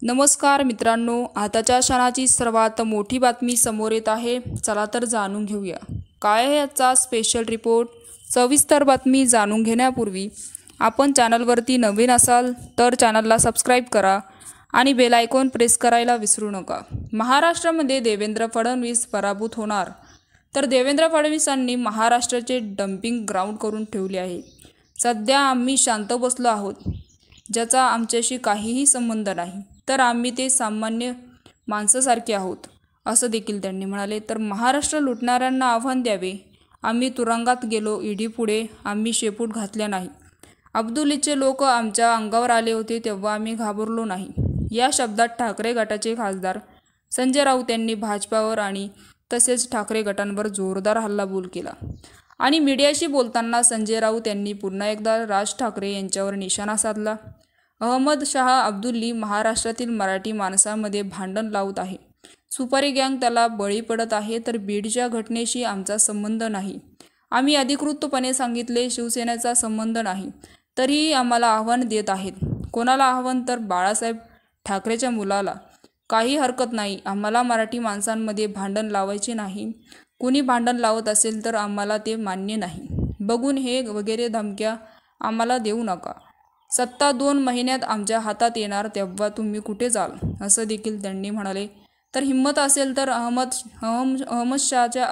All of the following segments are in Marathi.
नमस्कार मित्रांनो, आताच्या क्षणाची सर्वात मोठी बातमी समोर येत आहे. चला तर जाणून घेऊया काय आहे याचा स्पेशल रिपोर्ट. सविस्तर बातमी जाणून घेण्यापूर्वी आपण चॅनलवरती नवीन असाल तर चॅनलला सबस्क्राईब करा आणि बेल आयकॉन प्रेस करायला विसरू नका. महाराष्ट्रामध्ये देवेंद्र फडणवीस पराभूत होणार तर देवेंद्र फडणवीसांनी महाराष्ट्राचे डम्पिंग ग्राउंड करून ठेवले आहे. सध्या आम्ही शांत बसलो आहोत, ज्याचा आमच्याशी काहीही संबंध नाही, तर आम्ही ते सामान्य माणसासारखे आहोत, असं देखील त्यांनी म्हणाले. तर महाराष्ट्र लुटणाऱ्यांना आव्हान द्यावे. आम्ही तुरुंगात गेलो, ईडी पुढे आम्ही शेपूट घातल्या नाही. अब्दुलीचे लोक आमच्या अंगावर आले होते तेव्हा आम्ही घाबरलो नाही. या शब्दात ठाकरे गटाचे खासदार संजय राऊत यांनी भाजपावर आणि तसेच ठाकरे गटांवर जोरदार हल्लाबोल केला. आणि मीडियाशी बोलताना संजय राऊत यांनी पुन्हा एकदा राज ठाकरे यांच्यावर निशाणा साधला. अहमद शाह अब्दुल्ली महाराष्ट्रातील मराठी माणसांमध्ये भांडण लावत आहे. सुपारी गँग त्याला बळी पडत आहे. तर बीडच्या घटनेशी आमचा संबंध नाही. आम्ही अधिकृतपणे सांगितले शिवसेनेचा संबंध नाही, तरीही आम्हाला आव्हान देत आहेत. कोणाला आव्हान? तर बाळासाहेब ठाकरेच्या मुलाला. काही हरकत नाही, आम्हाला मराठी माणसांमध्ये भांडण लावायचे नाही. कुणी भांडण लावत असेल तर आम्हाला ते मान्य नाही. बघून हे वगैरे धमक्या आम्हाला देऊ नका. सत्ता 2 महिन्यात आमच्या हातात येणार तेव्हा तुम्ही कुठे जाल, असं देखील त्यांनी म्हणाले. तर हिंमत असेल तर अहमद शाहच्या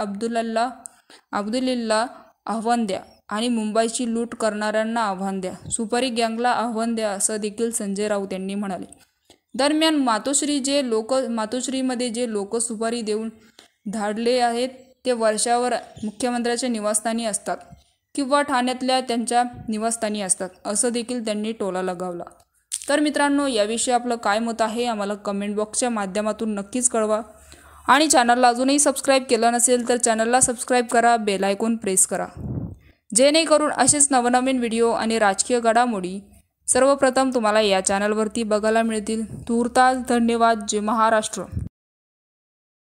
अब्दुल्लीला आव्हान द्या आणि मुंबईची लूट करणाऱ्यांना आव्हान द्या. सुपारी गँगला आव्हान द्या, असं देखील संजय राऊत यांनी म्हणाले. दरम्यान मातोश्रीमध्ये जे लोक सुपारी देऊन धाडले आहेत ते वर्षावर मुख्यमंत्र्याच्या निवासस्थानी असतात किंवा ठाण्यातल्या त्यांच्या निवासस्थानी असतात, असं देखील त्यांनी टोला लगावला. तर मित्रांनो, याविषयी आपलं काय मत आहे आम्हाला कमेंट बॉक्सच्या माध्यमातून नक्कीच कळवा. आणि चॅनलला अजूनही सबस्क्राईब केलं नसेल तर चॅनलला सबस्क्राईब करा, बेल आयकॉन प्रेस करा, जेणेकरून असेच नवनवीन व्हिडिओ आणि राजकीय घडामोडी सर्वप्रथम तुम्हाला या चॅनलवरती बघायला मिळतील. तूर्तास धन्यवाद. जय महाराष्ट्र.